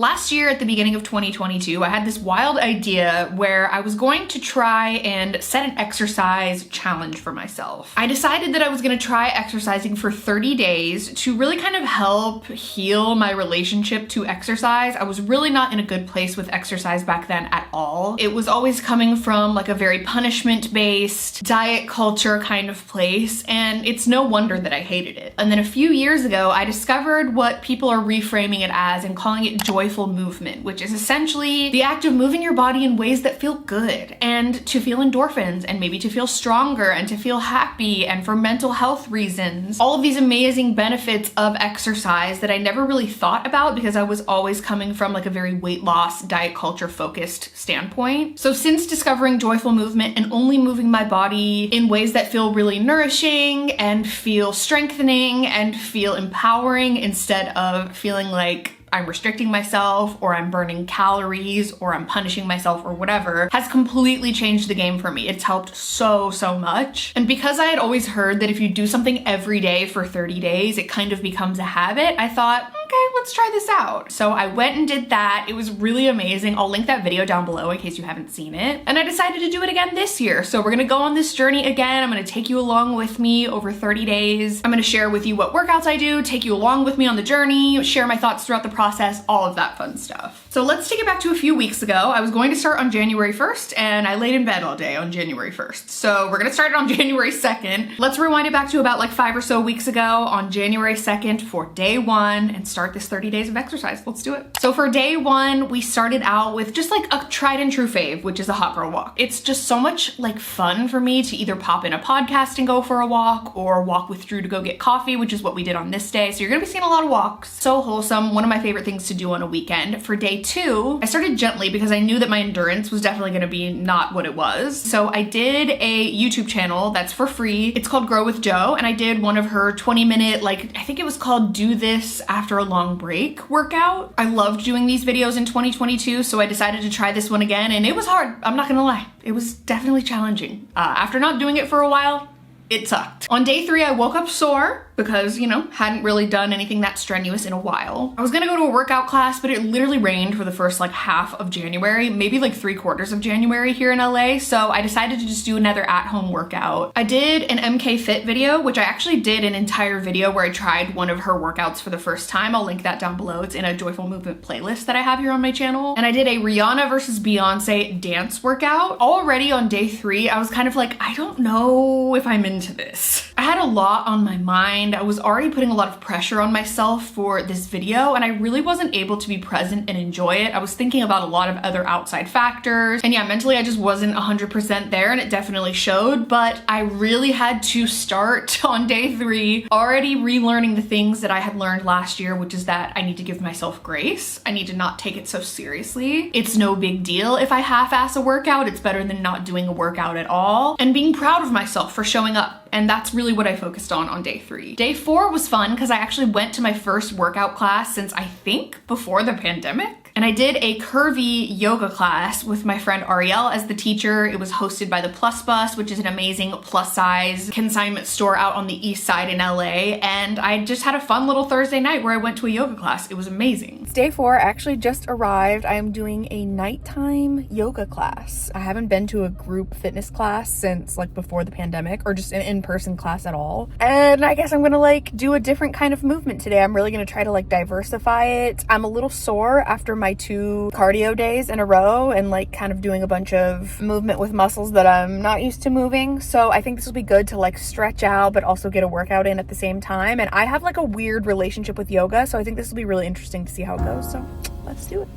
Last year at the beginning of 2022, I had this wild idea where I was going to try and set an exercise challenge for myself. I decided that I was going to try exercising for 30 days to really kind of help heal my relationship to exercise. I was really not in a good place with exercise back then at all. It was always coming from like a very punishment-based diet culture kind of place, and it's no wonder that I hated it. And then a few years ago, I discovered what people are reframing it as and calling it joyful movement, which is essentially the act of moving your body in ways that feel good and to feel endorphins and maybe to feel stronger and to feel happy and for mental health reasons. All of these amazing benefits of exercise that I never really thought about because I was always coming from like a very weight loss, diet culture focused standpoint. So since discovering joyful movement and only moving my body in ways that feel really nourishing and feel strengthening and feel empowering instead of feeling like I'm restricting myself or I'm burning calories or I'm punishing myself or whatever, has completely changed the game for me. It's helped so much. And because I had always heard that if you do something every day for 30 days, it kind of becomes a habit, I thought, okay, let's try this out. So I went and did that. It was really amazing. I'll link that video down below in case you haven't seen it. And I decided to do it again this year. So we're gonna go on this journey again. I'm gonna take you along with me over 30 days. I'm gonna share with you what workouts I do, take you along with me on the journey, share my thoughts throughout the process, all of that fun stuff. So let's take it back to a few weeks ago. I was going to start on January 1st and I laid in bed all day on January 1st. So we're gonna start it on January 2nd. Let's rewind it back to about like 5 or so weeks ago on January 2nd for day 1 and start this 30 days of exercise. Let's do it. So for day 1, we started out with just like a tried and true fave, which is a hot girl walk. It's just so much like fun for me to either pop in a podcast and go for a walk or walk with Drew to go get coffee, which is what we did on this day. So you're gonna be seeing a lot of walks. So wholesome. One of my favorite things to do on a weekend. For day 2, I started gently because I knew that my endurance was definitely gonna be not what it was. So I did a YouTube channel that's for free. It's called Grow with Jo, and I did one of her 20-minute, like, I think it was called Do This After a Long Break workout. I loved doing these videos in 2022, so I decided to try this one again, and it was hard. I'm not gonna lie. It was definitely challenging. After not doing it for a while, it sucked. On day 3, I woke up sore because, you know, hadn't really done anything that strenuous in a while. I was gonna go to a workout class, but it literally rained for the first like half of January, maybe like 3/4 of January here in LA, so I decided to just do another at-home workout. I did an MK Fit video, which I actually did an entire video where I tried one of her workouts for the first time. I'll link that down below. It's in a Joyful Movement playlist that I have here on my channel. And I did a Rihanna versus Beyonce dance workout. Already on day 3, I was kind of like, I don't know if I'm into this. I had a lot on my mind. I was already putting a lot of pressure on myself for this video, and I really wasn't able to be present and enjoy it. I was thinking about a lot of other outside factors, and yeah, mentally I just wasn't 100% there, and it definitely showed, but I really had to start on day 3 already relearning the things that I had learned last year, which is that I need to give myself grace. I need to not take it so seriously. It's no big deal if I half-ass a workout. It's better than not doing a workout at all, and being proud of myself for showing up. And that's really what I focused on day 3. Day 4 was fun because I actually went to my first workout class since I think before the pandemic. And I did a curvy yoga class with my friend Ariel as the teacher. It was hosted by the Plus Bus, which is an amazing plus size consignment store out on the east side in LA. And I just had a fun little Thursday night where I went to a yoga class. It was amazing. It's day 4, actually just arrived. I am doing a nighttime yoga class. I haven't been to a group fitness class since like before the pandemic, or just an in-person class at all. And I guess I'm gonna like do a different kind of movement today. I'm really gonna try to like diversify it. I'm a little sore after my 2 cardio days in a row and like kind of doing a bunch of movement with muscles that I'm not used to moving. So I think this will be good to like stretch out but also get a workout in at the same time. And I have like a weird relationship with yoga, so I think this will be really interesting to see how it goes. So let's do it.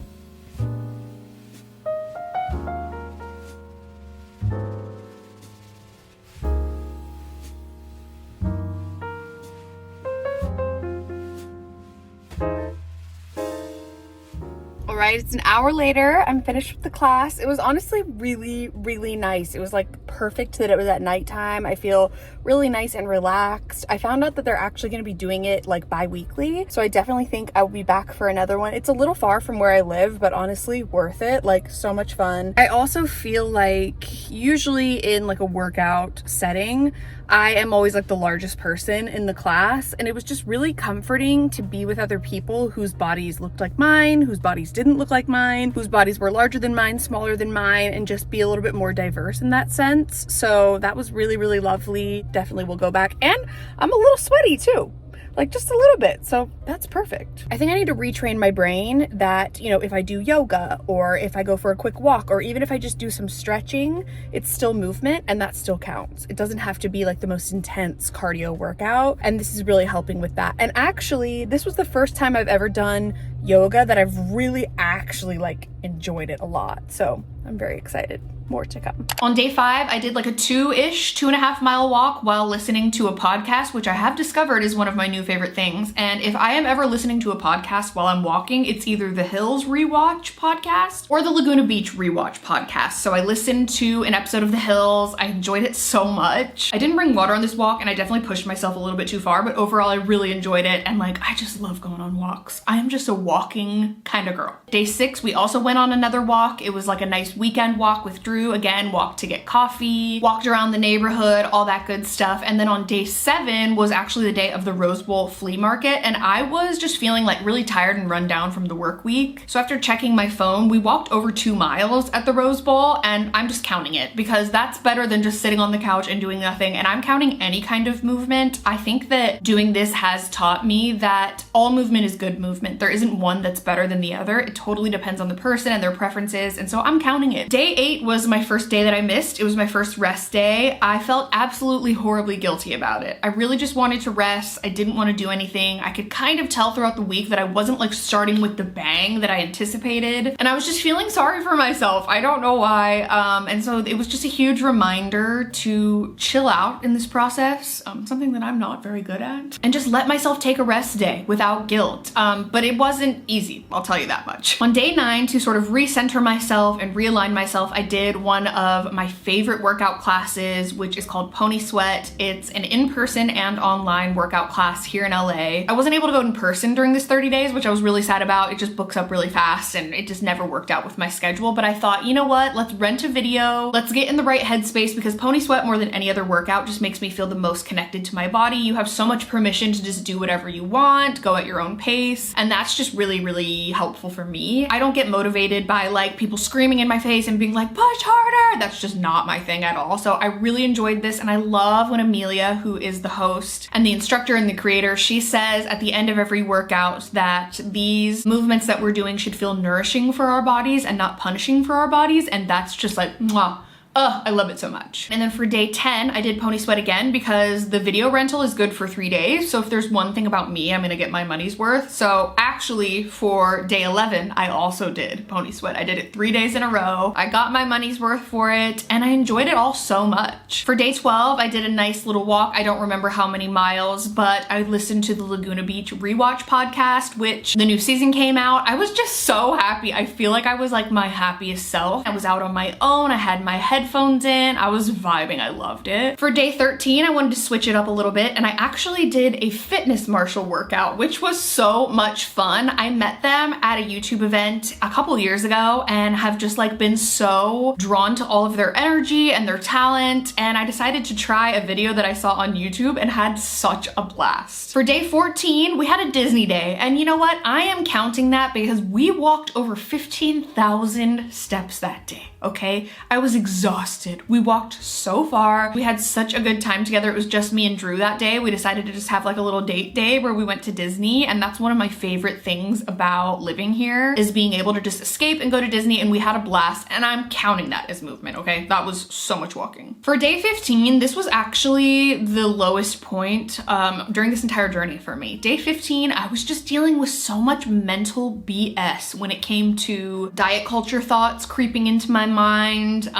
Alright, it's an hour later. I'm finished with the class. It was honestly really nice. It was like perfect that it was at nighttime. I feel really nice and relaxed. I found out that they're actually going to be doing it like bi-weekly, so I definitely think I will be back for another one. It's a little far from where I live, but honestly worth it. Like, so much fun. I also feel like usually in like a workout setting, I am always like the largest person in the class, and it was just really comforting to be with other people whose bodies looked like mine, whose bodies didn't look like mine, whose bodies were larger than mine, smaller than mine, and just be a little bit more diverse in that sense. So that was really, really lovely. Definitely will go back. And I'm a little sweaty too. Like, just a little bit, so that's perfect. I think I need to retrain my brain that, you know, if I do yoga or if I go for a quick walk or even if I just do some stretching, it's still movement and that still counts. It doesn't have to be like the most intense cardio workout, and this is really helping with that. And actually, this was the first time I've ever done yoga that I've really actually like enjoyed it a lot, so I'm very excited. More to come. On day 5, I did like a 2.5 mile walk while listening to a podcast, which I have discovered is one of my new favorite things. And if I am ever listening to a podcast while I'm walking, it's either the Hills Rewatch podcast or the Laguna Beach Rewatch podcast. So I listened to an episode of The Hills. I enjoyed it so much. I didn't bring water on this walk and I definitely pushed myself a little bit too far, but overall I really enjoyed it. And like, I just love going on walks. I am just a walking kind of girl. Day 6, we also went on another walk. It was like a nice weekend walk with Drew. Again, walked to get coffee, walked around the neighborhood, all that good stuff. And then on day 7 was actually the day of the Rose Bowl flea market. And I was just feeling like really tired and run down from the work week. So after checking my phone, we walked over 2 miles at the Rose Bowl, and I'm just counting it because that's better than just sitting on the couch and doing nothing. And I'm counting any kind of movement. I think that doing this has taught me that all movement is good movement. There isn't one that's better than the other. It totally depends on the person and their preferences. And so I'm counting it. Day 8 was my first day that I missed. It was my first rest day. I felt absolutely horribly guilty about it. I really just wanted to rest. I didn't want to do anything. I could kind of tell throughout the week that I wasn't like starting with the bang that I anticipated. And I was just feeling sorry for myself. I don't know why. And so it was just a huge reminder to chill out in this process, something that I'm not very good at, and just let myself take a rest day without guilt. But it wasn't easy, I'll tell you that much. On day 9, to sort of recenter myself and realign myself, I did one of my favorite workout classes, which is called Pony Sweat. It's an in-person and online workout class here in LA. I wasn't able to go in person during this 30 days, which I was really sad about. It just books up really fast and it just never worked out with my schedule. But I thought, you know what? Let's rent a video. Let's get in the right headspace, because Pony Sweat, more than any other workout, just makes me feel the most connected to my body. You have so much permission to just do whatever you want, go at your own pace. And that's just really, really helpful for me. I don't get motivated by like people screaming in my face and being like, push harder. That's just not my thing at all. So I really enjoyed this, and I love when Amelia, who is the host and the instructor and the creator, she says at the end of every workout that these movements that we're doing should feel nourishing for our bodies and not punishing for our bodies, and that's just like, mwah. I love it so much. And then for day 10, I did Pony Sweat again because the video rental is good for 3 days. So if there's one thing about me, I'm gonna get my money's worth. So actually for day 11, I also did Pony Sweat. I did it 3 days in a row. I got my money's worth for it and I enjoyed it all so much. For day 12, I did a nice little walk. I don't remember how many miles, but I listened to the Laguna Beach Rewatch podcast, which the new season came out. I was just so happy. I feel like I was like my happiest self. I was out on my own. I had my headphones in. I was vibing. I loved it. For day 13, I wanted to switch it up a little bit, and I actually did a fitness marshal workout, which was so much fun. I met them at a YouTube event a couple years ago and have just like been so drawn to all of their energy and their talent, and I decided to try a video that I saw on YouTube and had such a blast. For day 14, we had a Disney day, and you know what? I am counting that because we walked over 15,000 steps that day. Okay, I was exhausted. We walked so far. We had such a good time together. It was just me and Drew that day. We decided to just have like a little date day where we went to Disney, and that's one of my favorite things about living here is being able to just escape and go to Disney, and we had a blast, and I'm counting that as movement, okay? That was so much walking. For day 15, this was actually the lowest point during this entire journey for me. Day 15, I was just dealing with so much mental BS when it came to diet culture thoughts creeping into my mind,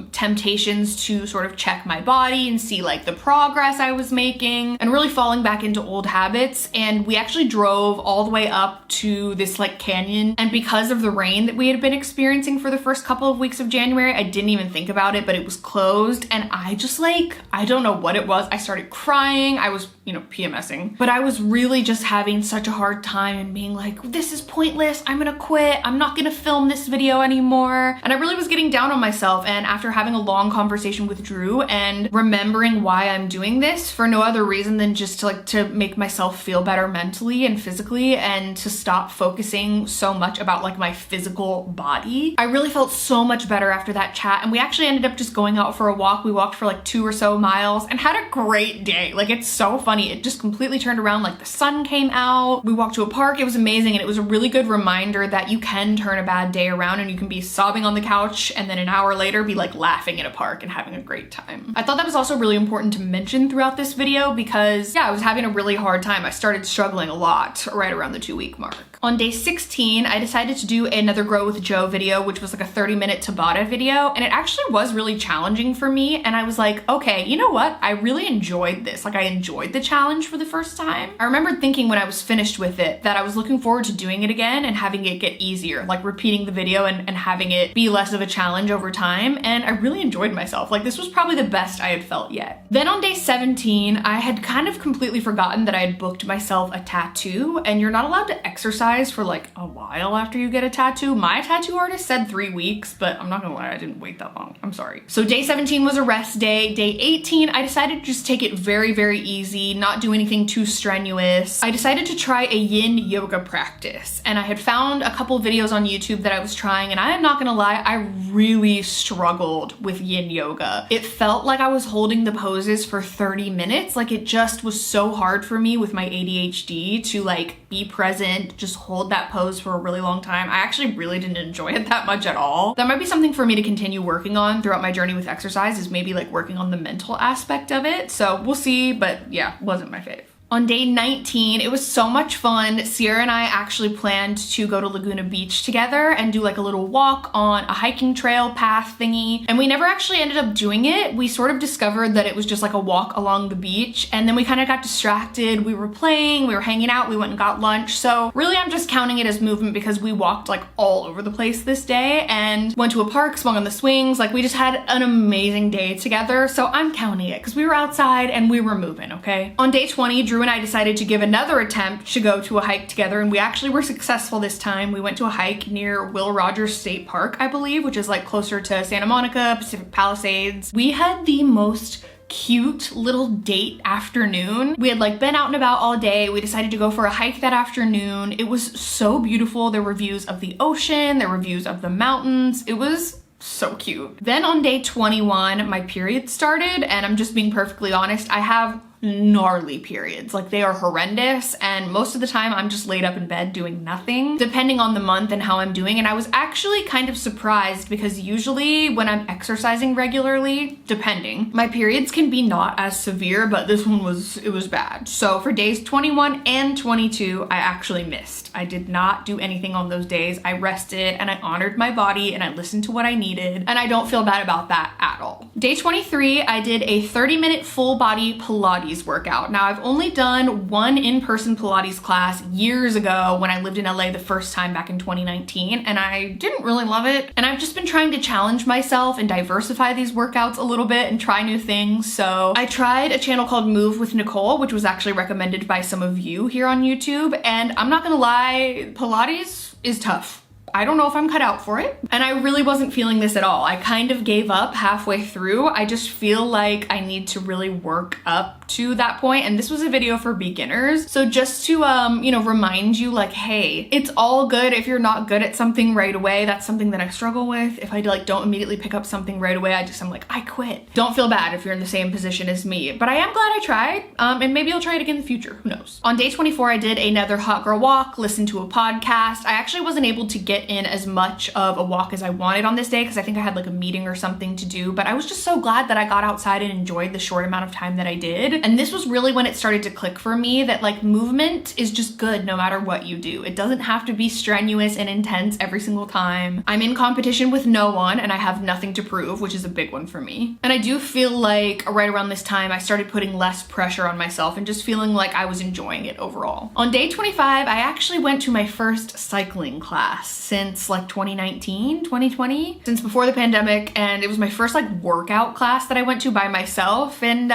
some temptations to sort of check my body and see like the progress I was making and really falling back into old habits. And we actually drove all the way up to this like canyon. And because of the rain that we had been experiencing for the first couple of weeks of January, I didn't even think about it, but it was closed. And I just like, I don't know what it was. I started crying. I was, PMSing, but I was really just having such a hard time and being like, this is pointless. I'm gonna quit. I'm not gonna film this video anymore. And I really was getting down on myself. And after having a long conversation with Drew and remembering why I'm doing this for no other reason than just to make myself feel better mentally and physically and to stop focusing so much about like my physical body, I really felt so much better after that chat. And we actually ended up just going out for a walk. We walked for like 2 or so miles and had a great day. Like, it's so funny. It just completely turned around. Like, the sun came out. We walked to a park. It was amazing. And it was a really good reminder that you can turn a bad day around and you can be sobbing on the couch and then an hour later be like laughing in a park and having a great time. I thought that was also really important to mention throughout this video because I was having a really hard time. I started struggling a lot right around the 2-week mark. On day 16, I decided to do another Grow with Joe video, which was like a 30-minute Tabata video. And it actually was really challenging for me. And I was like, okay, you know what? I really enjoyed this. Like, I enjoyed the challenge for the first time. I remember thinking when I was finished with it that I was looking forward to doing it again and having it get easier, like repeating the video and having it be less of a challenge over time. And I really enjoyed myself. Like, this was probably the best I had felt yet. Then on day 17, I had kind of completely forgotten that I had booked myself a tattoo, and you're not allowed to exercise for like a while after you get a tattoo. My tattoo artist said 3 weeks, but I'm not gonna lie, I didn't wait that long. I'm sorry. So day 17 was a rest day. Day 18, I decided to just take it very, very easy, not do anything too strenuous. I decided to try a yin yoga practice, and I had found a couple videos on YouTube that I was trying, and I am not gonna lie, I really struggled with yin yoga. It felt like I was holding the poses for 30 minutes. Like, it just was so hard for me with my ADHD to like be present, just hold that pose for a really long time. I actually really didn't enjoy it that much at all. That might be something for me to continue working on throughout my journey with exercise, is maybe like working on the mental aspect of it. So we'll see, but yeah, wasn't my fave. On day 19, it was so much fun. Sierra and I actually planned to go to Laguna Beach together and do like a little walk on a hiking trail path thingy. And we never actually ended up doing it. We sort of discovered that it was just like a walk along the beach. And then we kind of got distracted. We were playing, we were hanging out, we went and got lunch. So really, I'm just counting it as movement because we walked like all over the place this day and went to a park, swung on the swings. Like, we just had an amazing day together. So I'm counting it because we were outside and we were moving, okay? On day 20, Drew and I decided to give another attempt to go to a hike together, and we actually were successful this time. We went to a hike near Will Rogers State Park, I believe, which is like closer to Santa Monica, Pacific Palisades. We had the most cute little date afternoon. We had like been out and about all day. We decided to go for a hike that afternoon. It was so beautiful. There were views of the ocean, there were views of the mountains. It was so cute. Then on day 21, my period started, and I'm just being perfectly honest, I have gnarly periods. Like, they are horrendous, and most of the time I'm just laid up in bed doing nothing, depending on the month and how I'm doing. And I was actually kind of surprised because usually when I'm exercising regularly, depending, my periods can be not as severe, but this one was bad. So for days 21 and 22, I actually missed. I did not do anything on those days. I rested and I honored my body and I listened to what I needed, and I don't feel bad about that at all. Day 23, I did a 30-minute full body Pilates workout. Now, I've only done one in-person Pilates class years ago when I lived in LA the first time back in 2019, and I didn't really love it. And I've just been trying to challenge myself and diversify these workouts a little bit and try new things. So I tried a channel called Move with Nicole, which was actually recommended by some of you here on YouTube. And I'm not gonna lie, Pilates is tough. I don't know if I'm cut out for it. And I really wasn't feeling this at all. I kind of gave up halfway through. I just feel like I need to really work up to that point. And this was a video for beginners. So just to, remind you, like, hey, it's all good if you're not good at something right away. That's something that I struggle with. If I don't immediately pick up something right away, I'm like, I quit. Don't feel bad if you're in the same position as me. But I am glad I tried. And maybe I'll try it again in the future. Who knows? On day 24, I did another hot girl walk, listened to a podcast. I actually wasn't able to get fit in as much of a walk as I wanted on this day because I think I had like a meeting or something to do, but I was just so glad that I got outside and enjoyed the short amount of time that I did. And this was really when it started to click for me that like movement is just good no matter what you do. It doesn't have to be strenuous and intense every single time. I'm in competition with no one and I have nothing to prove, which is a big one for me. And I do feel like right around this time I started putting less pressure on myself and just feeling like I was enjoying it overall. On day 25, I actually went to my first cycling class since like 2019, 2020, since before the pandemic, and it was my first like workout class that I went to by myself, and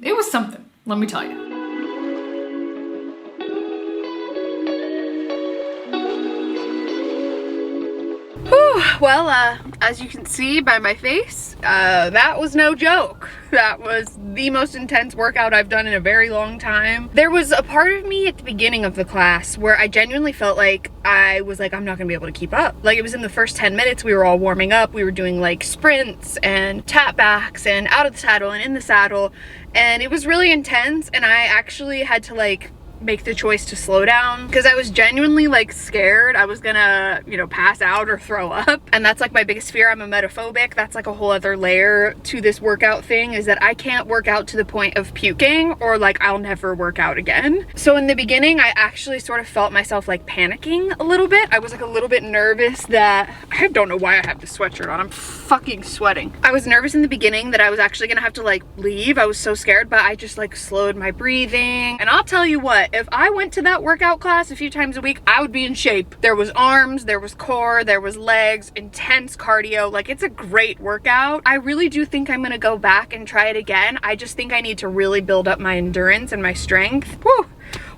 it was something, let me tell you. Well, as you can see by my face, that was no joke. That was the most intense workout I've done in a very long time. There was a part of me at the beginning of the class where I genuinely felt like I'm not gonna be able to keep up. Like, it was in the first 10 minutes, we were all warming up, we were doing like sprints and tap backs and out of the saddle and in the saddle, and it was really intense, and I actually had to like make the choice to slow down because I was genuinely like scared I was gonna, you know, pass out or throw up. And that's like my biggest fear. I'm emetophobic. That's like a whole other layer to this workout thing, is that I can't work out to the point of puking or like I'll never work out again. So in the beginning, I actually sort of felt myself like panicking a little bit. I was like a little bit nervous that, I don't know why I have this sweatshirt on. I'm fucking sweating. I was nervous in the beginning that I was actually gonna have to like leave. I was so scared, but I just like slowed my breathing. And I'll tell you what, if I went to that workout class a few times a week, I would be in shape. There was arms, there was core, there was legs, intense cardio. Like, it's a great workout. I really do think I'm gonna go back and try it again. I just think I need to really build up my endurance and my strength. Whew.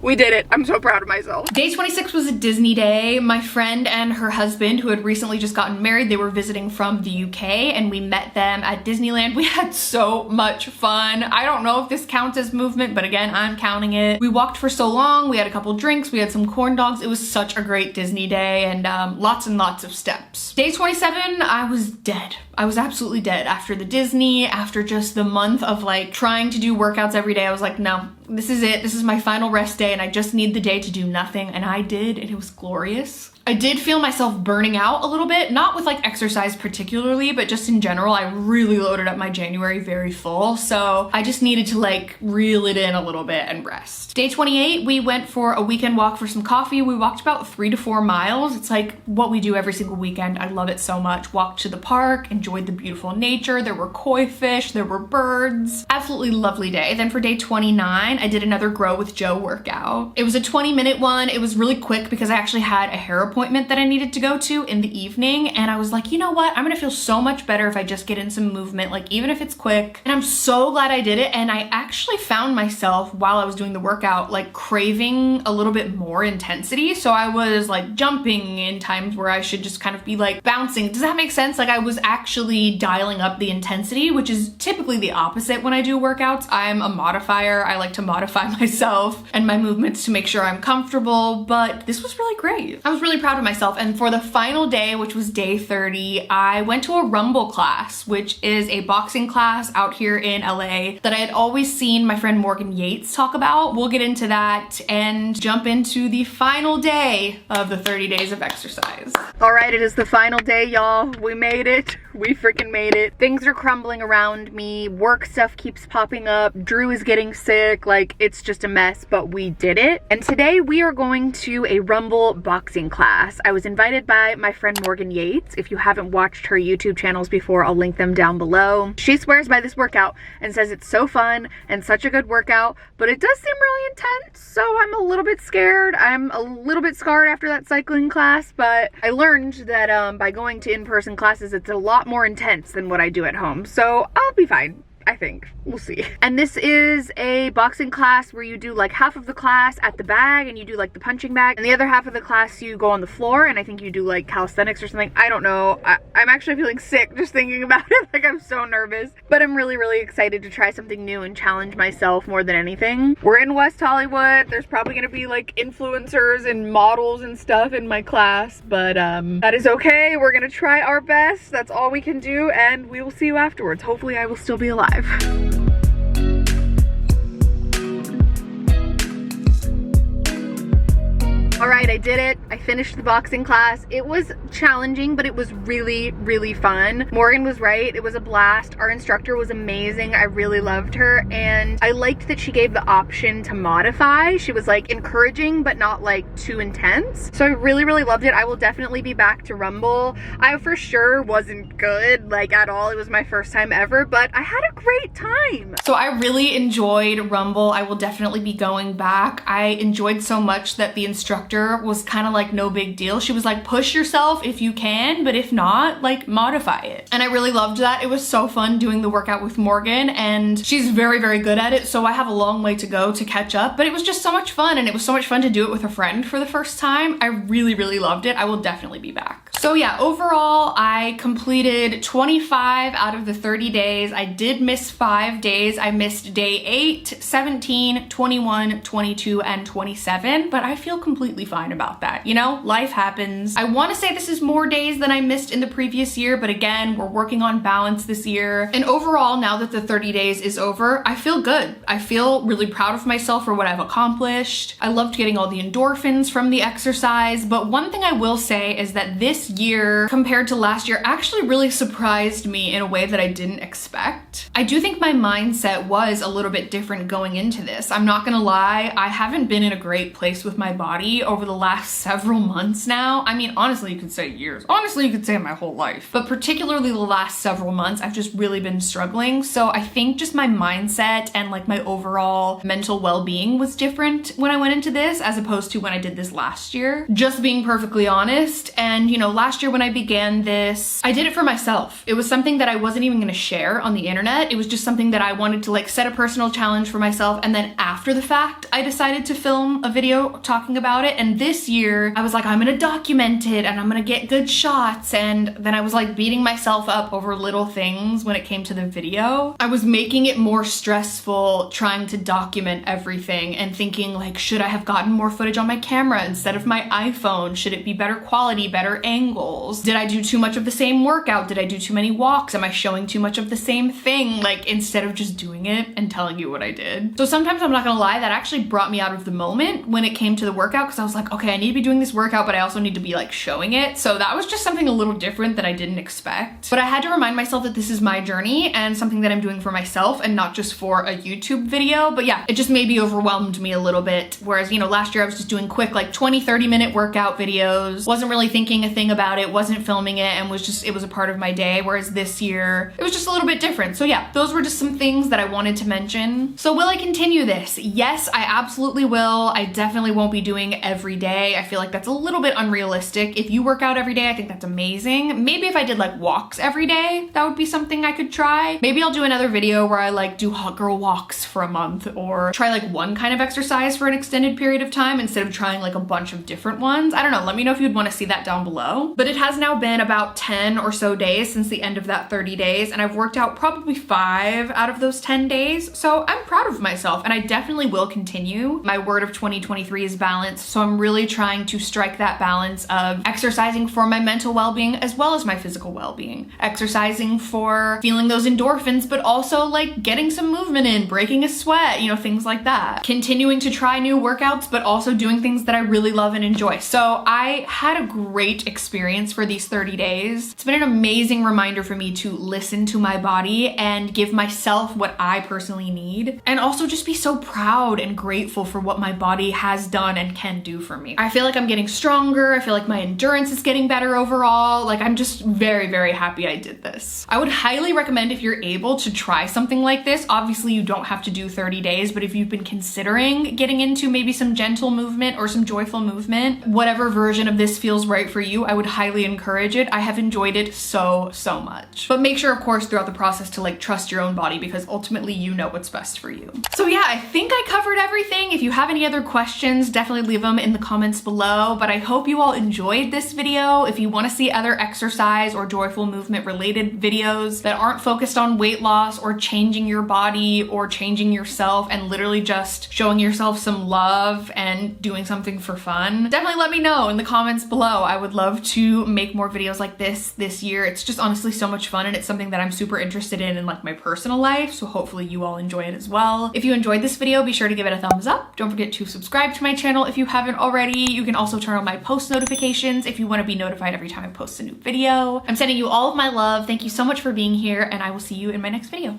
We did it. I'm so proud of myself. Day 26 was a Disney day. My friend and her husband, who had recently just gotten married, they were visiting from the UK, and we met them at Disneyland. We had so much fun. I don't know if this counts as movement, but again, I'm counting it. We walked for so long. We had a couple drinks. We had some corn dogs. It was such a great Disney day, and lots and lots of steps. Day 27, I was dead. I was absolutely dead after the Disney, after just the month of like trying to do workouts every day. I was like, no, this is it. This is my final rest day and I just need the day to do nothing. And I did, and it was glorious. I did feel myself burning out a little bit, not with like exercise particularly, but just in general. I really loaded up my January very full, so I just needed to like reel it in a little bit and rest. Day 28, we went for a weekend walk for some coffee. We walked about 3 to 4 miles. It's like what we do every single weekend. I love it so much. Walked to the park, enjoyed the beautiful nature. There were koi fish, there were birds. Absolutely lovely day. Then for day 29, I did another Grow with Joe workout. It was a 20-minute one. It was really quick because I actually had a hair appointment that I needed to go to in the evening, and I was like, you know what, I'm gonna feel so much better if I just get in some movement, like even if it's quick. And I'm so glad I did it, and I actually found myself while I was doing the workout like craving a little bit more intensity. So I was like jumping in times where I should just kind of be like bouncing. Does that make sense? Like I was actually dialing up the intensity, which is typically the opposite when I do workouts. I'm a modifier. I like to modify myself and my movements to make sure I'm comfortable, but this was really great. I was really proud of myself. And for the final day, which was day 30, I went to a Rumble class, which is a boxing class out here in LA that I had always seen my friend Morgan Yates talk about. We'll get into that and jump into the final day of the 30 days of exercise. All right, it is the final day, y'all. We made it. We freaking made it. Things are crumbling around me. Work stuff keeps popping up. Drew is getting sick. Like, it's just a mess, but we did it. And today we are going to a Rumble boxing class. I was invited by my friend Morgan Yates. If you haven't watched her YouTube channels before, I'll link them down below. She swears by this workout and says it's so fun and such a good workout, but it does seem really intense, so I'm a little bit scared. I'm a little bit scarred after that cycling class, but I learned that by going to in-person classes, it's a lot more intense than what I do at home, so I'll be fine. I think. We'll see. And this is a boxing class where you do like half of the class at the bag and you do like the punching bag, and the other half of the class you go on the floor, and I think you do like calisthenics or something. I don't know. I'm actually feeling sick just thinking about it. Like, I'm so nervous, but I'm really, really excited to try something new and challenge myself more than anything. We're in West Hollywood. There's probably gonna be like influencers and models and stuff in my class, but that is okay. We're gonna try our best. That's all we can do, and we will see you afterwards. Hopefully I will still be alive. All right, I did it. I finished the boxing class. It was challenging, but it was really, really fun. Morgan was right. It was a blast. Our instructor was amazing. I really loved her, and I liked that she gave the option to modify. She was like encouraging, but not like too intense. So I really, really loved it. I will definitely be back to Rumble. I for sure wasn't good, like at all. It was my first time ever, but I had a great time. So I really enjoyed Rumble. I will definitely be going back. I enjoyed so much that the instructor was kind of like no big deal. She was like, push yourself if you can, but if not, like modify it. And I really loved that. It was so fun doing the workout with Morgan, and she's very, very good at it. So I have a long way to go to catch up, but it was just so much fun, and it was so much fun to do it with a friend for the first time. I really, really loved it. I will definitely be back. So yeah, overall, I completed 25 out of the 30 days. I did miss 5 days. I missed day 8, 17, 21, 22, and 27, but I feel completely fine about that. You know, life happens. I want to say this is more days than I missed in the previous year, but again, we're working on balance this year. And overall, now that the 30 days is over, I feel good. I feel really proud of myself for what I've accomplished. I loved getting all the endorphins from the exercise, but one thing I will say is that this year compared to last year actually really surprised me in a way that I didn't expect. I do think my mindset was a little bit different going into this. I'm not gonna lie, I haven't been in a great place with my body over the last several months now. I mean, honestly, you could say years. Honestly, you could say my whole life. But particularly the last several months, I've just really been struggling. So I think just my mindset and like my overall mental well-being was different when I went into this as opposed to when I did this last year. Just being perfectly honest. And you know, last year when I began this, I did it for myself. It was something that I wasn't even gonna share on the internet. It was just something that I wanted to like set a personal challenge for myself. And then after the fact, I decided to film a video talking about it. And this year I was like, I'm gonna document it and I'm gonna get good shots. And then I was like beating myself up over little things when it came to the video. I was making it more stressful trying to document everything and thinking like, should I have gotten more footage on my camera instead of my iPhone? Should it be better quality, better angles? Did I do too much of the same workout? Did I do too many walks? Am I showing too much of the same thing? Like instead of just doing it and telling you what I did. So sometimes I'm not gonna lie, that actually brought me out of the moment when it came to the workout, because I was like, okay, I need to be doing this workout, but I also need to be like showing it. So that was just something a little different that I didn't expect. But I had to remind myself that this is my journey and something that I'm doing for myself and not just for a YouTube video. But yeah, it just maybe overwhelmed me a little bit. Whereas, you know, last year I was just doing quick like 20-30 minute workout videos, wasn't really thinking a thing about it, wasn't filming it, and it was a part of my day. Whereas this year it was just a little bit different. So yeah, those were just some things that I wanted to mention. So will I continue this? Yes, I absolutely will. I definitely won't be doing every day. I feel like that's a little bit unrealistic. If you work out every day, I think that's amazing. Maybe if I did like walks every day, that would be something I could try. Maybe I'll do another video where I like do hot girl walks for a month, or try like one kind of exercise for an extended period of time instead of trying like a bunch of different ones. I don't know. Let me know if you'd want to see that down below. But it has now been about 10 or so days since the end of that 30 days, and I've worked out probably 5 out of those 10 days. So I'm proud of myself, and I definitely will continue. My word of 2023 is balance. So I'm really trying to strike that balance of exercising for my mental well-being as well as my physical well-being. Exercising for feeling those endorphins, but also like getting some movement in, breaking a sweat, you know, things like that. Continuing to try new workouts, but also doing things that I really love and enjoy. So I had a great experience for these 30 days. It's been an amazing reminder for me to listen to my body and give myself what I personally need, and also just be so proud and grateful for what my body has done and can do for me. I feel like I'm getting stronger. I feel like my endurance is getting better overall. Like I'm just very, very happy I did this. I would highly recommend, if you're able to try something like this. Obviously you don't have to do 30 days, but if you've been considering getting into maybe some gentle movement or some joyful movement, whatever version of this feels right for you, I would highly encourage it. I have enjoyed it so much. But make sure, of course, throughout the process to like trust your own body, because ultimately you know what's best for you. So yeah, I think I covered everything. If you have any other questions, definitely leave them in the comments below. But I hope you all enjoyed this video. If you want to see other exercise or joyful movement related videos that aren't focused on weight loss or changing your body or changing yourself and literally just showing yourself some love and doing something for fun, definitely let me know in the comments below. I would love to make more videos like this year. It's just honestly so much fun, and it's something that I'm super interested in like my personal life, so hopefully you all enjoy it as well. If you enjoyed this video, be sure to give it a thumbs up. Don't forget to subscribe to my channel if you haven't already. You can also turn on my post notifications if you want to be notified every time I post a new video. I'm sending you all of my love. Thank you so much for being here, and I will see you in my next video.